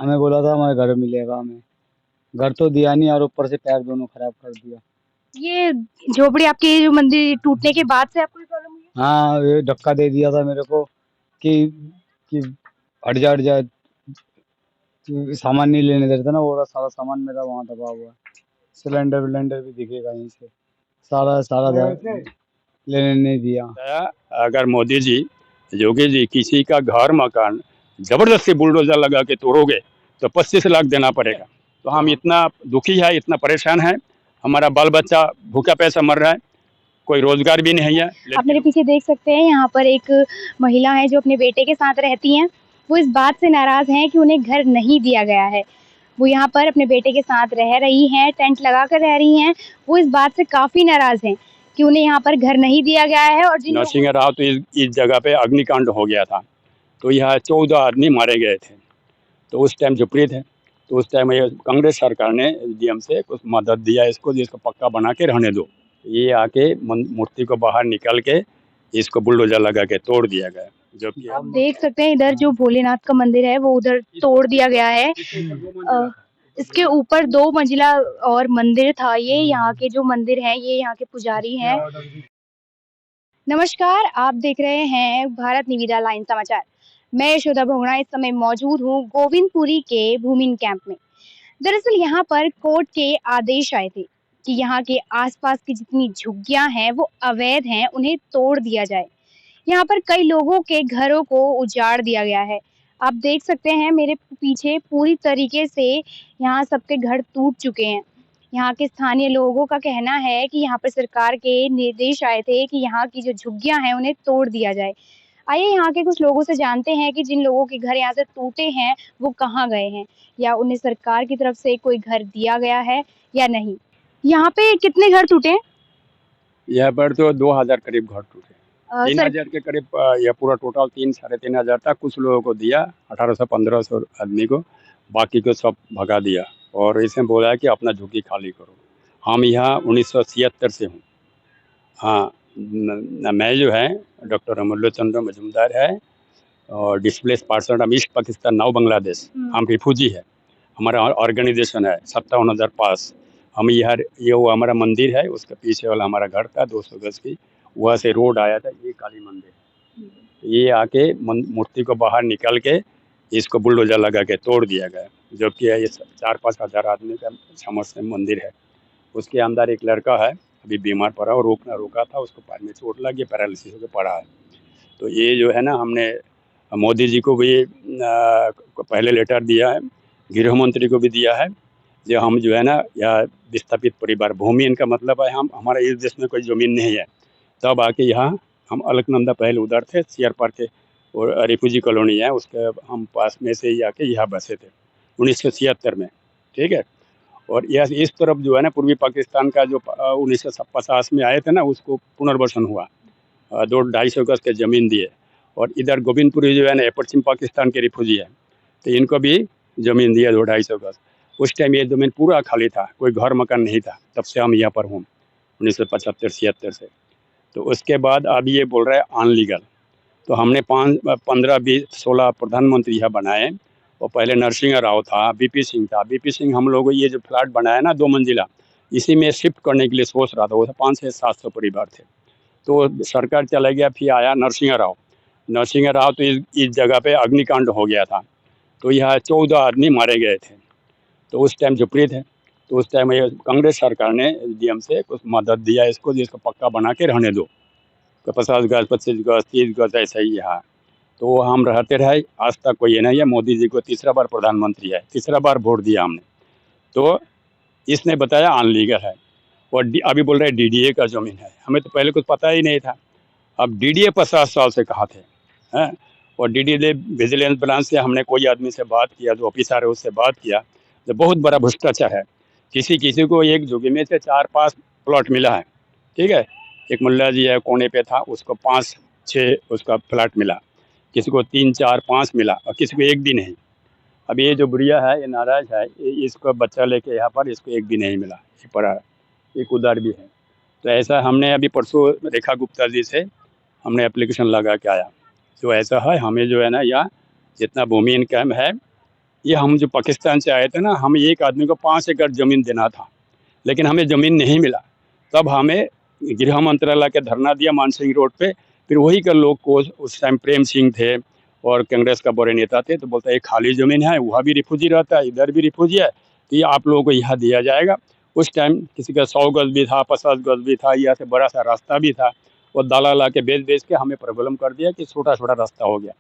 हमें बोला था हमारे घर मिलेगा हमें। घर तो दिया नहीं और ऊपर से पैर दोनों खराब कर दिया। ये झोपड़ी आपके जो मंदिर टूटने के बाद से आपको ये प्रॉब्लम हुई है? हाँ, ये धक्का दे दिया था मेरे को कि कि हट जा कि सामान नहीं लेने देता ना, वो रहा सारा सामान मेरा वहाँ दबा हुआ है। सिलेंडर विलेंडर भी दिखेगा यहीं से। सारा सारा लेने नहीं दिया। बताया, अगर मोदी जी, योगी जी किसी का घर मकान जबरदस्ती बुलडोजर लगा के तोड़ोगे तो 25 लाख देना पड़ेगा। तो हम इतना दुखी है, इतना परेशान है, हमारा बाल बच्चा भूखा पैसा मर रहा है, कोई रोजगार भी नहीं है। आप मेरे पीछे देख सकते हैं, यहाँ पर एक महिला है जो अपने बेटे के साथ रहती हैं। वो इस बात से नाराज हैं कि उन्हें घर नहीं दिया गया है। वो यहाँ पर अपने बेटे के साथ रह रही हैं, टेंट लगा कर रह रही हैं। वो इस बात से काफ़ी नाराज़ हैं कि उन्हें यहाँ पर घर नहीं दिया गया है और जिन लोगों नरसिंह राव तो इस जगह पे अग्निकांड हो गया था, तो यहाँ 14 आदमी मारे गए थे। तो उस टाइम झुपड़ी थे, तो उस टाइम ये कांग्रेस सरकार ने डीएम से कुछ मदद दिया इसको, जिसको पक्का बना के रहने दो। ये आके मूर्ति को बाहर निकाल के इसको बुलडोजर लगा के तोड़ दिया गया। जो कि आप देख सकते हैं इधर जो भोलेनाथ का मंदिर है वो उधर तोड़ दिया गया है। इसके ऊपर 2 मंजिला और मंदिर था ये। यहाँ के जो मंदिर हैं ये यहाँ के पुजारी हैं। नमस्कार, आप देख रहे हैं भारत निविदा लाइन समाचार। मैं यशोदा भोगड़ा इस समय मौजूद हूँ गोविंदपुरी के भूमिन कैंप में। दरअसल यहाँ पर कोर्ट के आदेश आए थे कि यहाँ के आसपास की जितनी झुग्गियां हैं वो अवैध हैं, उन्हें तोड़ दिया जाए। यहाँ पर कई लोगों के घरों को उजाड़ दिया गया है। आप देख सकते हैं मेरे पीछे पूरी तरीके से यहाँ सबके घर टूट चुके हैं। यहाँ के स्थानीय लोगों का कहना है कि यहाँ पर सरकार के निर्देश आए थे कि यहाँ की जो झुग्गियां हैं उन्हें तोड़ दिया जाए। आइए यहाँ के कुछ लोगों से जानते हैं कि जिन लोगों के घर यहाँ से टूटे हैं वो कहाँ गए हैं या उन्हें सरकार की तरफ से कोई घर दिया गया है या नहीं। यहाँ पे कितने घर टूटे हैं? यहाँ पर तो 2000 करीब घर टूटे, तीन सर हजार के करीब। यह पूरा टोटल 3-3.5 तक कुछ लोगों को दिया, 1800-1500 आदमी को, बाकी को सब भगा दिया और इसमें बोला कि अपना झुग्गी खाली करो। हम यहाँ 1976 से हूँ। हाँ, मैं जो है डॉक्टर अमूल्य चंद्र मजूमदार है और डिस्प्लेस पर्सन हम ईस्ट पाकिस्तान नाउ बांग्लादेश, हम रिफ्यूजी है। हमारा ऑर्गेनाइजेशन है 57,000 पास। हम यहाँ, ये वो हमारा मंदिर है, उसके पीछे वाला हमारा घर था 200 गज की, वहाँ से रोड आया था, ये काली मंदिर है। ये आके मूर्ति को बाहर निकाल के इसको बुलडोजर लगा के तोड़ दिया गया, जबकि ये 4-5 हज़ार आदमी का समस्त मंदिर है। उसके अंदर एक लड़का है, अभी बीमार पड़ा और रोका था, उसको पैर में चोट लगी, पैरालिसिस होकर पड़ा है। तो ये जो है ना, हमने मोदी जी को भी पहले लेटर दिया है, गृह मंत्री को भी दिया है, जो हम जो है ना यहाँ विस्थापित परिवार, भूमि इनका मतलब है हम, हमारा इस देश में कोई ज़मीन नहीं है, तब आके यहाँ हम अलकनंदा पहले उधर थे सीआर पार्क के, और रिफ्यूजी कॉलोनी है उसके हम पास में से ही आके यहाँ बसे थे 1976 में। ठीक है। और यह इस तरफ जो है ना पूर्वी पाकिस्तान का जो 1950 में आए थे ना, उसको पुनर्वसन हुआ, 200-250 गज के ज़मीन दिए। और इधर गोविंदपुरी जो है ना पश्चिम पाकिस्तान के रिफ्यूजी है, तो इनको भी ज़मीन दिया 200-250 गज। उस टाइम ये ज़मीन पूरा खाली था, कोई घर मकान नहीं था, तब से हम यहाँ पर हूँ 1975-76 से। तो उसके बाद अब ये बोल रहा है अनलीगल। तो हमने 15-20-16 प्रधानमंत्री यहाँ बनाए, और पहले नरसिंह राव था, बीपी सिंह था। बीपी सिंह हम लोग ये जो फ्लैट बनाया ना 2 मंजिला, इसी में शिफ्ट करने के लिए सोच रहा था, वो 500-700 परिवार थे। तो सरकार चला गया, फिर आया नरसिंह राव। नरसिंह राव तो इस जगह पे अग्निकांड हो गया था, तो यहाँ 14 आदमी मारे गए थे। तो उस टाइम झुपड़ी थे, तो उस टाइम ये कांग्रेस सरकार ने डीएम से कुछ मदद दिया इसको, जिसको पक्का बना के रहने दो, तो 50 गज, 25 गज, 30 गज ऐसा ही यहाँ। तो हम रहते रहे, आज तक कोई ये नहीं है। मोदी जी को तीसरा बार प्रधानमंत्री है, तीसरा बार वोट दिया हमने, तो इसने बताया अनलीगल है। और अभी बोल रहे हैं डीडीए का ज़मीन है, हमें तो पहले कुछ पता ही नहीं था। अब डीडीए 50 साल से कहा थे हैं। और डीडीए विजिलेंस ब्रांच से हमने कोई आदमी से बात किया, जो ऑफिसर है उससे बात किया, तो बहुत बड़ा भ्रष्टाचार है। किसी किसी को एक जोगी में से 4-5 प्लॉट मिला है। ठीक है। एक मुल्ला जी है कोने पे था, उसको 5-6 उसका फ्लैट मिला, किसी को 3-4-5 मिला, और किसी को एक भी नहीं। अब ये जो बुढ़िया है ये नाराज है, इसको बच्चा लेके यहाँ पर, इसको एक भी नहीं मिला, ये पड़ा है, एक उधर भी है। तो ऐसा हमने अभी परसों रेखा गुप्ता जी से हमने एप्लीकेशन लगा के आया, जो ऐसा है हमें जो है ना यहाँ जितना भूमि इनकम है ये हम जो पाकिस्तान से आए थे ना, हमें एक आदमी को 5 एकड़ ज़मीन देना था, लेकिन हमें ज़मीन नहीं मिला। तब हमें गृह मंत्रालय के धरना दिया मानसिंह रोड पे। फिर वही के लोग को, उस टाइम प्रेम सिंह थे और कांग्रेस का बड़े नेता थे, तो बोलता है खाली ज़मीन है, वहाँ भी रिफ्यूजी रहता है, इधर भी रिफ्यूजी है, तो ये आप लोगों को यहाँ दिया जाएगा। उस टाइम किसी का 100 गज भी था, 50 गज भी था, यहाँ से बड़ा सा रास्ता भी था। वो दाला ला के बेच के हमें प्रॉब्लम कर दिया कि छोटा छोटा रास्ता हो गया।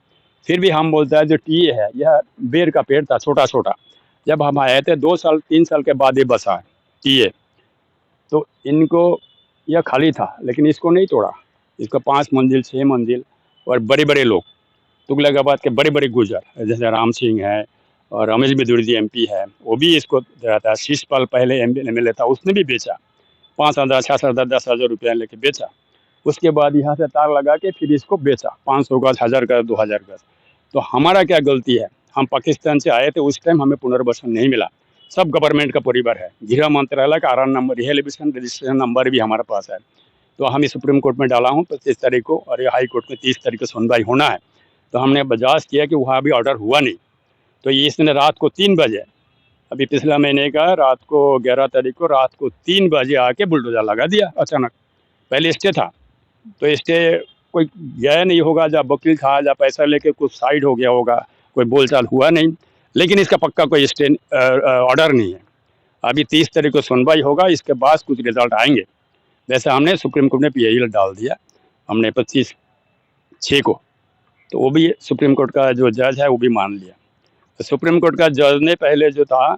फिर भी हम बोलते हैं जो टीए है, यह बेर का पेड़ था छोटा छोटा। जब हम आए थे 2 साल 3 साल के बाद ये बसा है टीए, तो इनको यह खाली था, लेकिन इसको नहीं तोड़ा। इसको 5 मंजिल 6 मंजिल और बड़े बड़े लोग, तुगलकाबाद के बड़े बड़े गुजर जैसे राम सिंह है और रमेश बिदुर जी MP है, वो भी इसको रहता है। शिषपाल पहले MLA था, उसने भी बेचा 5,000 6,000 10,000 रुपया लेके बेचा। उसके बाद यहाँ से तार लगा के फिर इसको बेचा 500 गज 1000 गज 2000 गज। तो हमारा क्या गलती है? हम पाकिस्तान से आए थे, उस टाइम हमें पुनर्वासन नहीं मिला। सब गवर्नमेंट का परिवार है, गृह मंत्रालय का RN number, rehabilitation registration number भी हमारे पास है। तो हम सुप्रीम कोर्ट में डाला हूँ 25 तारीख को, और ये हाई कोर्ट में 30 तारीख को सुनवाई होना है। तो हमने बजाज किया कि वहाँ भी ऑर्डर हुआ नहीं। तो ये इसने रात को 3 बजे, अभी पिछला महीने का रात को 11 तारीख को रात को 3 बजे आके बुलडोजर लगा दिया अचानक। पहले स्टे था, तो स्टे कोई गया नहीं होगा, जब वकील था, जब पैसा लेके कुछ साइड हो गया होगा, कोई बोलचाल हुआ नहीं, लेकिन इसका पक्का कोई स्टे ऑर्डर नहीं है। अभी 30 तारीख को सुनवाई होगा, इसके बाद कुछ रिजल्ट आएंगे। जैसे हमने सुप्रीम कोर्ट में PIL डाल दिया हमने 25/6 को, तो वो भी सुप्रीम कोर्ट का जो जज है वो भी मान लिया। तो सुप्रीम कोर्ट का जज ने पहले जो था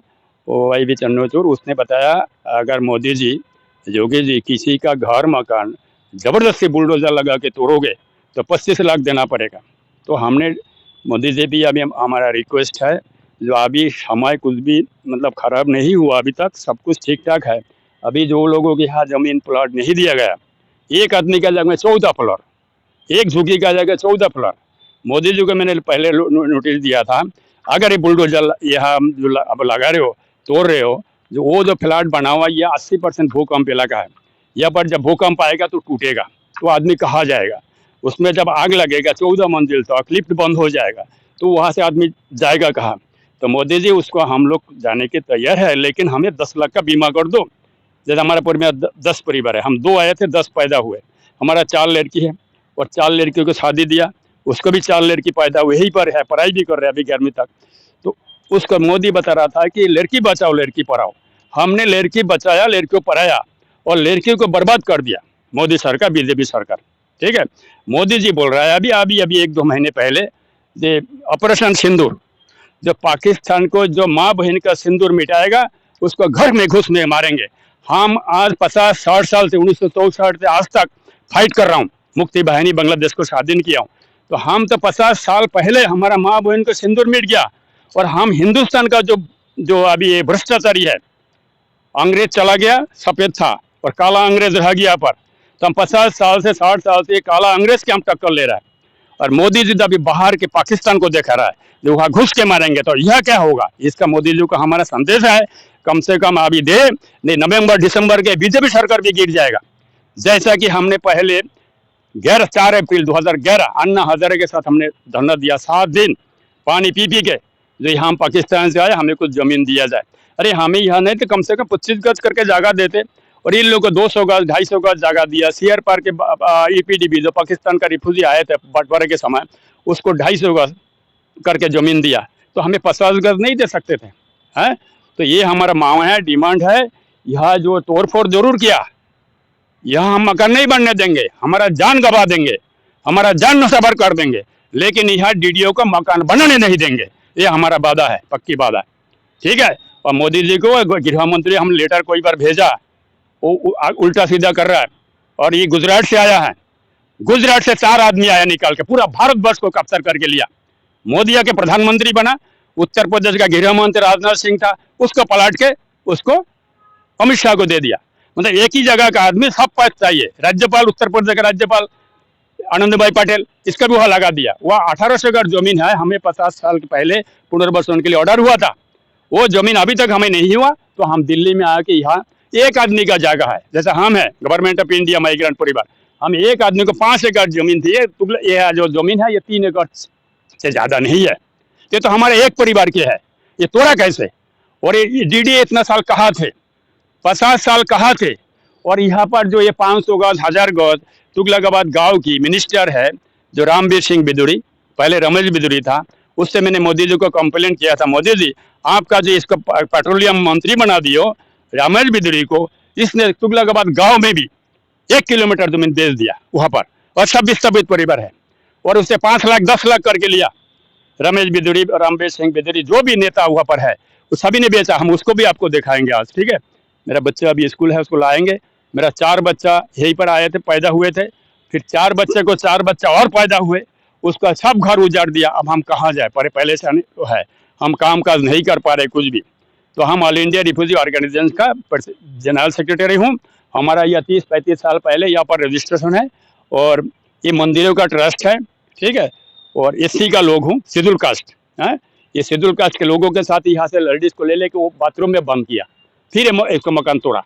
वो YV चन्नोचूर, उसने बताया अगर मोदी जी योगी जी किसी का घर मकान ज़बरदस्ती बुलडोजर लगा के तोड़ोगे तो 25 लाख देना पड़ेगा। तो हमने मोदी जी भी अभी हमारा रिक्वेस्ट है, जो अभी समय कुछ भी मतलब ख़राब नहीं हुआ, अभी तक सब कुछ ठीक ठाक है। अभी जो लोगों के यहाँ ज़मीन प्लॉट नहीं दिया गया, एक आदमी का जगह में 14 प्लॉट, एक झुग्गी का जगह 14 प्लॉट। मोदी जी को मैंने पहले नोटिस दिया था, अगर ये बुलडोजर यहाँ जो अब लगा रहे हो, तोड़ रहे हो, जो वो जो फ्लैट बना हुआ है, 80% भूकंप इलाका है। यहाँ पर जब भूकंप आएगा तो टूटेगा, तो आदमी कहाँ जाएगा? उसमें जब आग लगेगा 14 मंजिल तक, लिफ्ट बंद हो जाएगा, तो वहाँ से आदमी जाएगा कहाँ? तो मोदी जी उसको हम लोग जाने के तैयार है, लेकिन हमें 10 लाख का बीमा कर दो। जैसे हमारे परिवार में 10 परिवार है, हम 2 आए थे, 10 पैदा हुए। हमारा 4 लड़की है और 4 लड़कियों को शादी दिया, उसको भी 4 लड़की पैदा हुए, यहीं पर है, पढ़ाई भी कर रहे हैं अभी 11वीं तक। तो उसको मोदी बता रहा था कि लड़की बचाओ लड़की पढ़ाओ। हमने लड़की बचाया, लड़कियों को पढ़ाया और लड़कियों को बर्बाद कर दिया मोदी सरकार, BJP सरकार। ठीक है, मोदी जी बोल रहा है अभी 1-2 महीने पहले, ये ऑपरेशन सिंदूर, जो पाकिस्तान को जो माँ बहन का सिंदूर मिटाएगा उसको घर में घुस में मारेंगे। हम आज 50-60 साल से 1964 से आज तक फाइट कर रहा हूँ, मुक्ति बाहिनी बांग्लादेश को स्वाधीन किया हूँ। तो हम तो 50 साल पहले हमारा माँ बहन को सिंदूर मिट गया, और हम हिंदुस्तान का जो अभी ये भ्रष्टाचारी है, अंग्रेज चला गया, सफेद था और काला अंग्रेज रह गया पर, तो हम 50 साल से 60 साल से काला अंग्रेज के हम टक्कर ले रहा है। और मोदी जी अभी बाहर के पाकिस्तान को देखा रहा है, जो वहाँ घुस के मारेंगे, तो यह क्या होगा? इसका मोदी जी को हमारा संदेश है, कम से कम अभी दे, नहीं नवंबर दिसंबर के BJP सरकार भी गिर जाएगा। जैसा कि हमने पहले 4 अप्रैल 2011 अन्ना हजारे के साथ हमने धरना दिया, 7 दिन पानी पी के, जो यहाँ हम पाकिस्तान से आए, हमें कुछ जमीन दिया जाए। अरे हमें यहाँ नहीं तो कम से कम 25 गज करके जगह देते, और इन लोगों को 200 गज 250 गज जगह दिया। CR पार्क के EPDB जो पाकिस्तान का रिफ्यूजी आए थे बंटवारे के समय, उसको 250 गज करके जमीन दिया, तो हमें 50 गज नहीं दे सकते थे हैं? तो ये हमारा मांग है, डिमांड है। यह जो तोड़फोड़ जरूर किया, यहाँ हम मकान नहीं बनने देंगे, हमारा जान गवा देंगे, हमारा जान नौसबर कर देंगे, लेकिन यहाँ DDO को मकान बनाने नहीं देंगे। ये हमारा वादा है, पक्की वादा है। ठीक है, और मोदी जी को गृह मंत्री हम लेटर कोई बार भेजा, वो उल्टा सीधा कर रहा है। और ये गुजरात से आया है, गुजरात से 4 आदमी आया निकाल के, पूरा भारतवर्ष को कैप्चर करके लिया। मोदी आके प्रधानमंत्री बना, उत्तर प्रदेश का गृह मंत्री राजनाथ सिंह था, उसको पलट के उसको अमित शाह को दे दिया। मतलब एक ही जगह का आदमी सब पद चाहिए। राज्यपाल, उत्तर प्रदेश का राज्यपाल आनंदीबेन पटेल, इसका भी वहाँ लगा दिया। वह 1800 एकड़ जमीन है, हमें 50 साल के पहले पुनर्वासन के लिए ऑर्डर हुआ था, वो जमीन अभी तक हमें नहीं हुआ। तो हम दिल्ली में आके यहाँ एक आदमी का जगह है, जैसे हम है गवर्नमेंट ऑफ इंडिया माइग्रेंट परिवार, हम एक आदमी को 5 एकड़ जमीन थी, ये जो जमीन है ये 3 एकड़ से ज्यादा नहीं है। ये तो हमारे एक परिवार की है, ये तोड़ा कैसे? और ये डीडीए इतना साल कहाँ थे? 50 साल कहाँ थे? और यहाँ पर जो ये 500 गज 1000 गज तुगलकाबाद गांव की मिनिस्टर है जो रामवीर सिंह बिदुरी, पहले रमेश बिदुरी था, उससे मैंने मोदी जी को कंप्लेंट किया था, मोदी जी आपका जो इसको पेट्रोलियम मंत्री बना दियो रमेश बिदुरी को, इसने तुगलकाबाद गांव में भी 1 किलोमीटर जमीन बेच दिया वहां पर, और सब विस्थापित परिवार है, और उससे 5 लाख 10 लाख करके लिया। रमेश बिदुरी, रामवीर सिंह बिदुरी, जो भी नेता वहां पर है वो सभी ने बेचा। हम उसको भी आपको दिखाएंगे आज, ठीक है? मेरा बच्चा अभी स्कूल है, उसको लाएंगे। मेरा 4 बच्चा यहीं पर आए थे, पैदा हुए थे, फिर 4 बच्चे को 4 बच्चा और पैदा हुए, उसका सब घर उजाड़ दिया। अब हम कहाँ जाए? पहले से तो है, हम काम काज नहीं कर पा रहे कुछ भी। तो हम ऑल इंडिया रिफ्यूजी ऑर्गेनाइजेशन का जनरल सेक्रेटरी हूँ। हमारा यह 30-35 साल पहले यहाँ पर रजिस्ट्रेशन है, और ये मंदिरों का ट्रस्ट है, ठीक है? और एससी का लोग हूँ, शेड्यूल कास्ट है। ये शेड्यूल कास्ट के लोगों के साथ यहाँ से लेडीज को ले लेके वो बाथरूम में बंद किया, फिर इसको मकान तोड़ा।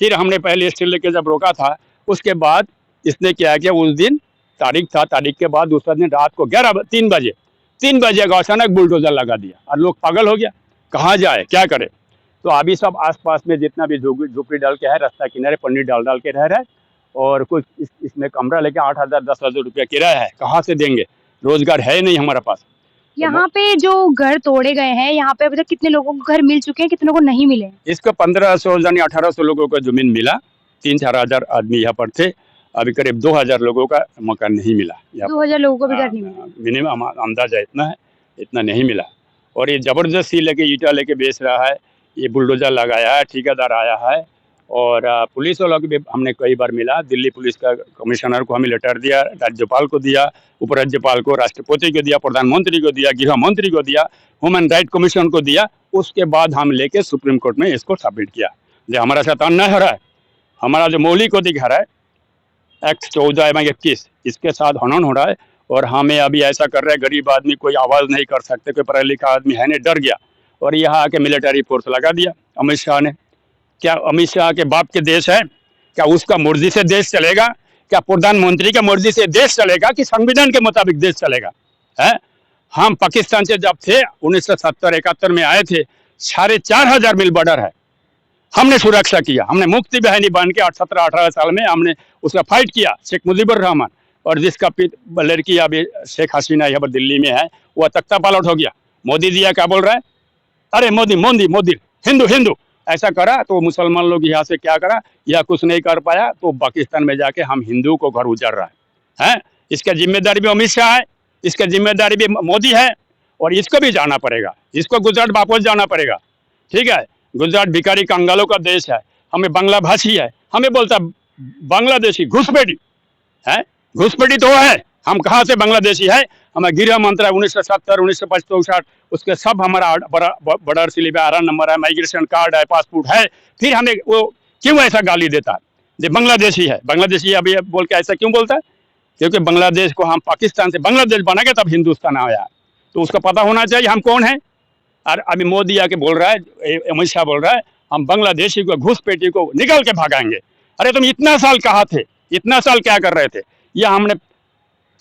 फिर हमने पहले स्टील लेके जब रोका था, उसके बाद इसने क्या किया, उस दिन तारीख था, तारीख के बाद दूसरा दिन रात को 3 बजे का अचानक बुलडोजर लगा दिया, और लोग पागल हो गया, कहाँ जाए क्या करे? तो अभी सब आसपास में जितना भी झोपड़ी डाल के है, रास्ता किनारे पन्नी डाल डाल के रह रहा है, और कुछ इसमें कमरा लेके 8,000 10,000 रुपया किराया है, कहाँ से देंगे? रोजगार है नहीं हमारे पास। यहाँ पे जो घर तोड़े गए हैं, यहाँ पे अभी तक कितने लोगों को घर मिल चुके हैं, कितनों को नहीं मिले? इसको 1500 यानी 1800 लोगों को जमीन मिला, 3-4 हजार आदमी यहाँ पर थे। अभी करीब 2000 लोगों का मकान नहीं मिला। 2000 लोगों को भी घर नहीं मिला। मिनिमम अंदाजा इतना है, इतना नहीं मिला। और ये जबरदस्ती लेके ईटा लेके बेच रहा है, ये बुलडोजर लगाया है, ठेकेदार आया है, और पुलिस वालों को भी हमने कई बार मिला। दिल्ली पुलिस का कमिश्नर को हमें लेटर दिया, राज्यपाल को दिया, उपराज्यपाल को, राष्ट्रपति को दिया, प्रधानमंत्री को दिया, गृह मंत्री को दिया, ह्यूमन राइट कमीशन को दिया। उसके बाद हम लेके सुप्रीम कोर्ट में इसको सबमिट किया। जो हमारा साथ अन्याय हो रहा है, हमारा जो मौलिक अधिकार है एक्ट 14/21, इसके साथ हनन हो रहा है, और हमें अभी ऐसा कर रहे हैं, गरीब आदमी कोई आवाज़ नहीं कर सकते, कोई पढ़ा लिखा आदमी है नहीं, डर गया, और यहाँ आके मिलिट्री फोर्स लगा दिया अमित शाह ने। क्या अमित शाह के बाप के देश है? क्या उसका मर्जी से देश चलेगा? क्या प्रधानमंत्री के मर्जी से देश चलेगा, कि संविधान के मुताबिक देश चलेगा? है? हम पाकिस्तान से जब थे 1970-71 में आए थे, 4500 मील बॉर्डर है, हमने सुरक्षा किया, हमने मुफ्ती बहनी बन के 17-18 साल में हमने उसका फाइट किया, शेख मुजीबुर रहमान, और जिसका लड़की अभी शेख हसीना यहाँ पर दिल्ली में है, वह तख्ता पलट हो गया। मोदी जी क्या बोल रहा है? अरे मोदी मोदी मोदी, हिंदू हिंदू, ऐसा करा तो मुसलमान लोग यहाँ से क्या करा, यह कुछ नहीं कर पाया, तो पाकिस्तान में जाके हम हिंदू को घर उजाड़ रहा है? इसका जिम्मेदारी भी अमित शाह है, इसका जिम्मेदारी भी मोदी है, और इसको भी जाना पड़ेगा, इसको गुजरात वापस जाना पड़ेगा, ठीक है? गुजरात भिखारी कंगालों का देश है, हमें बांग्ला भाषी है, हमें बोलता बांग्लादेशी घुसपैठी है, घुसपैठी तो है, हम कहाँ से बांग्लादेशी है? हमें गृह मंत्रालय 1970 1965 उसके सब हमारा बॉर्डर स्लिप है, आधार नंबर है, माइग्रेशन कार्ड है, पासपोर्ट है, फिर हमें वो क्यों ऐसा गाली देता है जो बांग्लादेशी है? बांग्लादेशी अभी बोल के ऐसा क्यों बोलता है? क्योंकि बांग्लादेश को हम पाकिस्तान से बांग्लादेश बना के तब हिंदुस्तान आया, तो उसको पता होना चाहिए हम कौन है। और अभी मोदी आके बोल रहा है, अमित शाह बोल रहा है, हम बांग्लादेशी को घुसपैठी को निकल के भागाएंगे। अरे तुम इतना साल कहाँ थे? इतना साल क्या कर रहे थे? यह हमने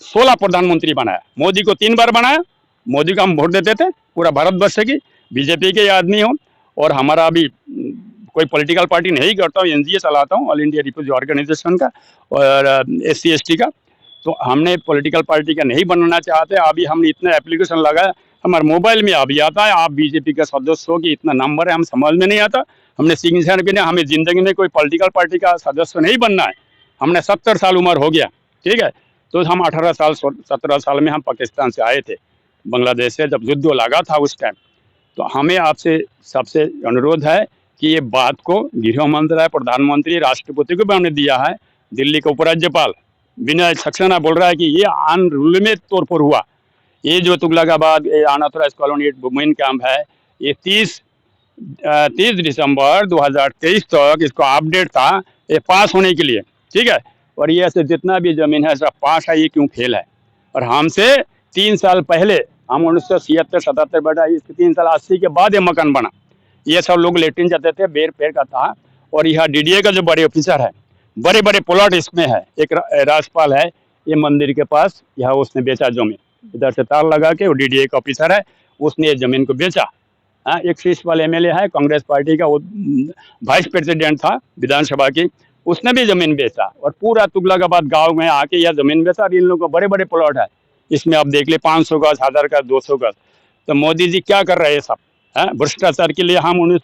16 प्रधानमंत्री बनाया, मोदी को 3 बार बनाया, मोदी को हम वोट देते थे, पूरा भारतवर्ष की बीजेपी के आदमी हो, और हमारा अभी कोई पॉलिटिकल पार्टी नहीं करता हूँ, एनजीए चलाता हूँ, ऑल इंडिया रिफ्यूजी ऑर्गेनाइजेशन का, और SC ST का। तो हमने पॉलिटिकल पार्टी का नहीं बनना चाहते। अभी हमने इतना एप्लीकेशन लगाया, हमारे मोबाइल में अभी आता है, आप बीजेपी का सदस्य हो कि इतना नंबर है, हम समझ में नहीं आता, हमने सिग्नेचर भी नहीं, हमें जिंदगी में कोई पॉलिटिकल पार्टी का सदस्य नहीं बनना है। हमने 70 साल उम्र हो गया, ठीक है? तो हम 18 साल 17 साल में हम पाकिस्तान से आए थे, बांग्लादेश से, जब युद्ध लगा था उस टाइम। तो हमें आपसे सबसे अनुरोध है कि ये बात को गृह मंत्रालय, प्रधानमंत्री, राष्ट्रपति को भी हमने दिया है, दिल्ली का उपराज्यपाल विनय सक्सेना बोल रहा है कि ये अनरूलमें तौर पर हुआ। ये जो Tughlakabad unauthorised colony women camp है, ये 30 दिसंबर 2023 तक इसको अपडेट था ये पास होने के लिए, ठीक है? और ये ऐसे जितना भी जमीन है सब पास है, ये क्यों फेल है? और हमसे 3 साल पहले, हम 1976-77 बैठा, इसके 3 साल 80 के बाद ये मकान बना। ये सब लोग लेटिन जाते थे, बेर पेड़ का था, और यहाँ DDA का जो बड़े ऑफिसर है, बड़े बड़े प्लॉट इसमें है। एक राजपाल है, ये मंदिर के पास, यहाँ उसने बेचा जमीन, इधर से तार लगा के, वो DDA का ऑफिसर है, उसने ये जमीन को बेचा हाँ, एक प्रिंसिपल एमएलए है कांग्रेस पार्टी का, वो वाइस प्रेसिडेंट था विधानसभा की, उसने भी जमीन बेचा और पूरा तुगलकाबाद गांव में आके यह जमीन बेचा। और इन लोगों को बड़े बड़े प्लॉट है, इसमें आप देख ले 500 गज, 1000 गज, 200 गज। तो मोदी जी क्या कर रहे हैं सब, है भ्रष्टाचार के लिए। हम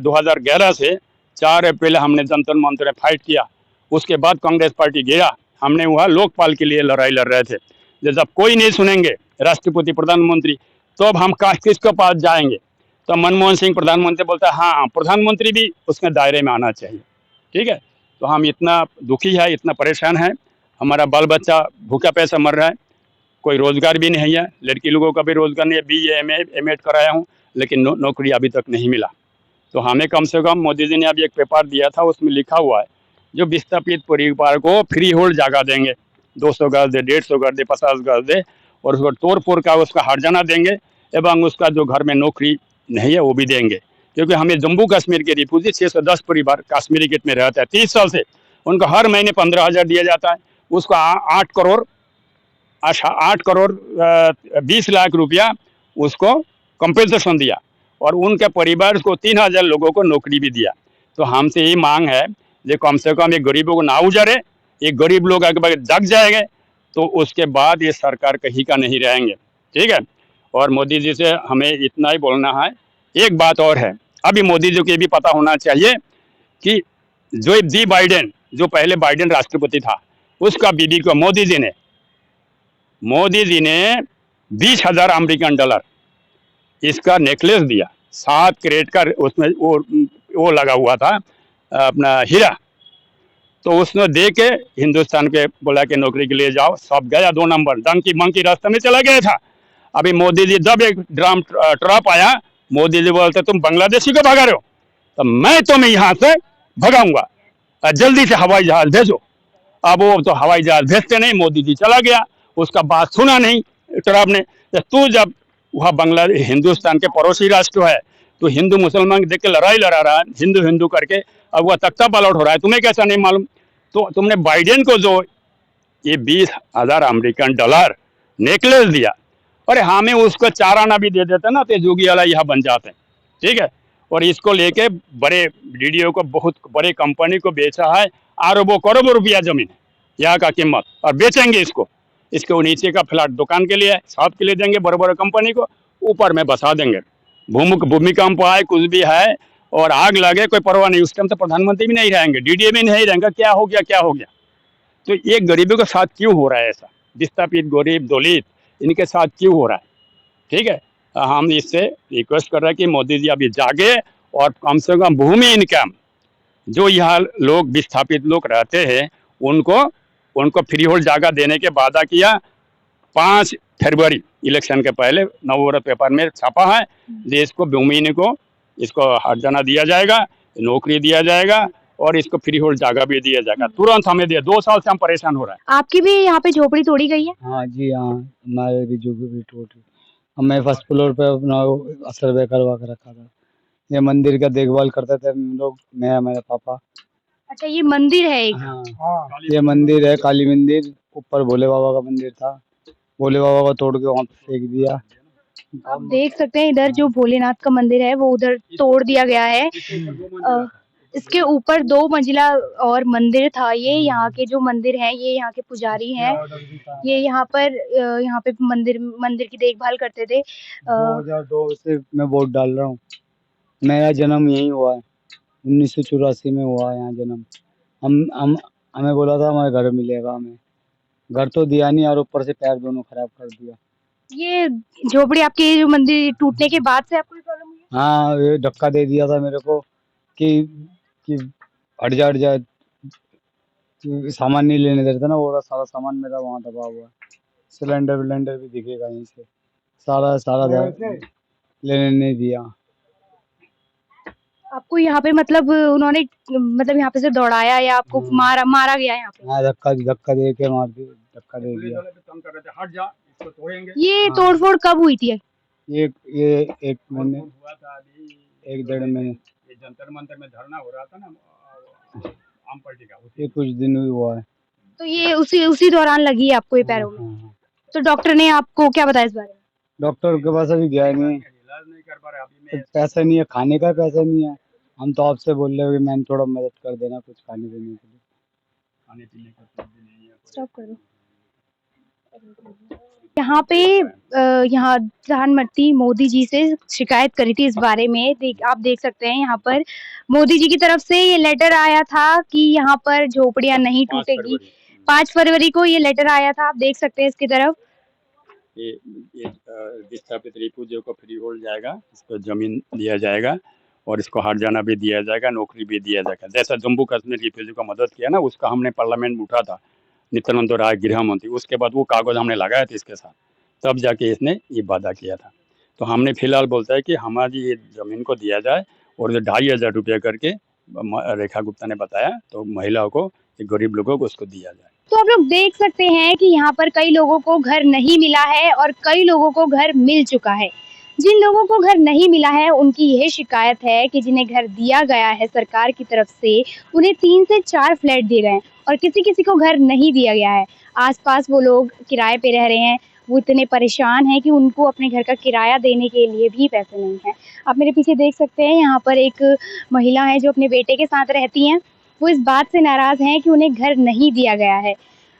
2011 से 4 अप्रैल हमने जंतर मंतर में फाइट किया, उसके बाद कांग्रेस पार्टी गिरा, हमने वहाँ लोकपाल के लिए लड़ाई लड़ रहे थे। जब कोई नहीं सुनेंगे राष्ट्रपति प्रधानमंत्री, तो अब हम किसके पास जाएंगे। तो मनमोहन सिंह प्रधानमंत्री बोलता है हाँ प्रधानमंत्री भी उसके दायरे में आना चाहिए, ठीक है। तो हम इतना दुखी है, इतना परेशान है, हमारा बाल बच्चा भूखा पैसा मर रहा है, कोई रोजगार भी नहीं है, लड़की लोगों का भी रोजगार नहीं है। BA MA कराया हूँ, लेकिन नौकरी अभी तक नहीं मिला। तो हमें कम से कम मोदी जी ने अभी एक पेपर दिया था, उसमें लिखा हुआ है जो विस्थापित परिवार को फ्री होल्ड जगह देंगे, 200 गज दे, 150 गज दे, 50 गज दे, और उसको तोड़ फोड़ का उसका हर्जाना देंगे, एवं उसका जो घर में नौकरी नहीं है वो भी देंगे। क्योंकि हमें जम्मू कश्मीर के रिफ्यूजी 610 परिवार कश्मीरी गेट में रहता है 30 साल से, उनको हर महीने 15,000 दिया जाता है। उसको 8 करोड़ 20 लाख रुपया उसको कंपेंसेशन दिया, और उनके परिवार को 3,000 लोगों को नौकरी भी दिया। तो हमसे यही मांग है जो कम से कम ये गरीबों को ना उजारे, ये गरीब लोग अगर जग जाएंगे तो उसके बाद ये सरकार कहीं का नहीं रहेंगे, ठीक है। और मोदी जी से हमें इतना ही बोलना है। एक बात और है, अभी मोदी जी को ये भी पता होना चाहिए कि जो जी बाइडेन, जो पहले बाइडेन राष्ट्रपति था, उसका बीबी को मोदी जी ने 20,000 अमेरिकन डॉलर इसका नेकलेस दिया, 7 कैरेट का, उसमें वो लगा हुआ था अपना हीरा। तो उसने दे के हिंदुस्तान के बोला कि नौकरी के लिए जाओ, सब गया 2 नंबर डंकी मंकी रास्ते में चला गया था। अभी मोदी जी जब एक ड्राम ट्रप आया, मोदी जी बोलते तुम बांग्लादेशी को भगा रहे हो, तो मैं तुम्हें यहाँ से भगाऊंगा, जल्दी से हवाई जहाज भेजो। अब वो तो हवाई जहाज भेजते नहीं, मोदी जी चला गया, उसका बात सुना नहीं ट्रम्प ने। तू जब वह बांग्लादेश हिंदुस्तान के पड़ोसी राष्ट्र है, तो हिंदू मुसलमान देख के लड़ाई लड़ा रहा है, हिंदू हिंदू करके, अब वह तख्ता पलट हो रहा है, तुम्हें कैसा नहीं मालूम। तो तुमने बाइडेन को जो ये 20,000 अमेरिकन डॉलर नेकलेस दिया, अरे हमें उसको 4 आना भी दे देते ना, तो जोगी वाला यहाँ बन जाते, ठीक है। और इसको लेके बड़े वीडियो को बहुत बड़े कंपनी को बेचा है, अरबों करोड़ों रुपया जमीन है यहाँ का कीमत, और बेचेंगे इसको। इसको नीचे का फ्लैट दुकान के लिए, शॉप के लिए देंगे, बड़े बड़े कंपनी को, ऊपर में बसा देंगे। भूमिकंप आए, कुछ भी है, और आग लगे, कोई परवाह नहीं। उस टाइम तो प्रधानमंत्री भी नहीं रहेंगे, DDA भी नहीं रहेंगे, क्या हो गया क्या हो गया। तो ये गरीबों के साथ क्यों हो रहा है ऐसा, विस्थापित गरीब दलित इनके साथ क्यों हो रहा है, ठीक है। हम इससे रिक्वेस्ट कर रहे हैं कि मोदी जी अभी जागे, और कम से कम भूमि इनकम जो यहाँ लोग विस्थापित लोग रहते हैं उनको फ्री होल्ड जगह देने के वादा किया। 5 फरवरी इलेक्शन के पहले नवभारत पेपर में छापा है, देश को भूमि को इसको हर्जाना दिया जाएगा, नौकरी दिया जाएगा, और इसको फ्री होल्ड जगह भी दिया जाएगा, तुरंत हमें दिया। 2 साल से हम परेशान हो रहे हैं। आपकी भी यहाँ पे झोपड़ी तोड़ी गई है? हाँ जी, हाँ हमारे भी झोपड़ी टूटी। हमें फर्स्ट फ्लोर पे अपना सर्वे करवा के रखा था। ये मंदिर का देखभाल करते थे हम लोग, मैं मेरे पापा। अच्छा, ये मंदिर है एक? हाँ, ये मंदिर है काली मंदिर, ऊपर भोले बाबा का मंदिर था, भोले बाबा को तोड़ के वहाँ पे फेंक दिया। आप देख सकते हैं इधर जो भोलेनाथ का मंदिर है वो उधर तोड़ दिया गया है। इसके ऊपर 2 मंजिला और मंदिर था। ये यहाँ के जो मंदिर हैं, ये यहाँ के पुजारी हैं, ये यहाँ पे मंदिर की देखभाल करते थे। 2002 से मैं वोट डाल रहा हूँ। मेरा जन्म यहीं हुआ है, 1984 में हुआ है यहाँ जन्म। हमें बोला था हमारे घर मिलेगा, हमें घर तो दिया नहीं, और ऊपर से पैर दोनों खराब कर दिया। ये झोपड़ी आपके जो मंदिर टूटने के बाद से आपको प्रॉब्लम हुई? हाँ, ये धक्का दे दिया था मेरे को कि हट जा, सामान नहीं लेने देते ना, वो सारा सामान मेरा वहाँ दबा हुआ है। सिलेंडर विलेंडर भी दिखेगा यहीं से, सारा लेने नहीं दिया। आपको यहाँ पे मतलब उन्होंने मतलब यहाँ पे से दौड़ाया या आपको मारा गया यहाँ पे? हाँ, धक्का दे के मार दिया, धक्का दे दिया। हट जा, इसको तोड़ेंगे। ये तोड़फोड़ कब हुई थी? ये 1 महीने, 1-1.5 महीने। ये जंतर मंतर में धरना हो रहा था ना आम पार्टी का, ये कुछ दिन हुआ है। तो ये उसी दौरान लगी है आपको ये पैरों में? हाँ। तो डॉक्टर ने आपको क्या बताया इस बारे में? डॉक्टर के पास अभी गया नहीं, इलाज नहीं कर पा रहे अभी तो मैं पैसा नहीं है, खाने का पैसा नहीं है। हम तो आपसे बोल रहे हो कि मैम थोड़ा मदद कर देना कुछ खाने पीने के लिए। खाने पीने का कुछ भी नहीं है। स्टॉप कर दो। यहाँ पे यहाँ प्रधानमंत्री मोदी जी से शिकायत करी थी इस बारे में। आप देख सकते हैं यहाँ पर मोदी जी की तरफ से ये लेटर आया था कि यहाँ पर झोपड़ियाँ नहीं 5 टूटेगी। फरवरी 5 फरवरी को ये लेटर आया था, आप देख सकते हैं इसकी तरफ। ये विस्थापित रिफुजियों को फ्री होल्ड जाएगा, इसको जमीन दिया जाएगा और इसको हर्जाना भी दिया जाएगा, नौकरी भी दिया जाएगा। जैसा जम्मू कश्मीर रिफ्यूजी को मदद किया ना, उसका हमने पार्लियामेंट में उठा था, नित्यानंद राय गृह मंत्री, उसके बाद वो कागज हमने लगाया था इसके साथ, तब जाके इसने ये वादा किया था। तो हमने फिलहाल बोलता है कि हमारी ये जमीन को दिया जाए और जो 2500 रुपया करके रेखा गुप्ता ने बताया, तो महिलाओं को, गरीब लोगों को उसको दिया जाए। तो आप लोग देख सकते हैं कि यहाँ पर कई लोगों को घर नहीं मिला है और कई लोगों को घर मिल चुका है। जिन लोगों को घर नहीं मिला है उनकी यह शिकायत है कि जिन्हें घर दिया गया है सरकार की तरफ से, उन्हें 3 से 4 फ्लैट दिए गए हैं और किसी किसी को घर नहीं दिया गया है। आसपास वो लोग किराए पे रह रहे हैं, वो इतने परेशान हैं कि उनको अपने घर का किराया देने के लिए भी पैसे नहीं हैं। आप मेरे पीछे देख सकते हैं, यहाँ पर एक महिला है जो अपने बेटे के साथ रहती हैं। वो इस बात से नाराज़ हैं कि उन्हें घर नहीं दिया गया है।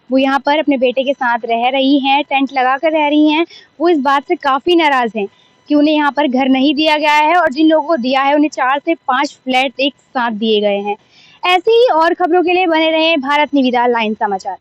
वो यहाँ पर अपने बेटे के साथ रह रही हैं, टेंट लगाकर रह रही हैं। वो इस बात से काफ़ी नाराज़ हैं कि उन्हें यहाँ पर घर नहीं दिया गया है और जिन लोगों को दिया है उन्हें 4 से 5 फ्लैट एक साथ दिए गए हैं। ऐसी ही और खबरों के लिए बने रहें भारत निविदा लाइन समाचार।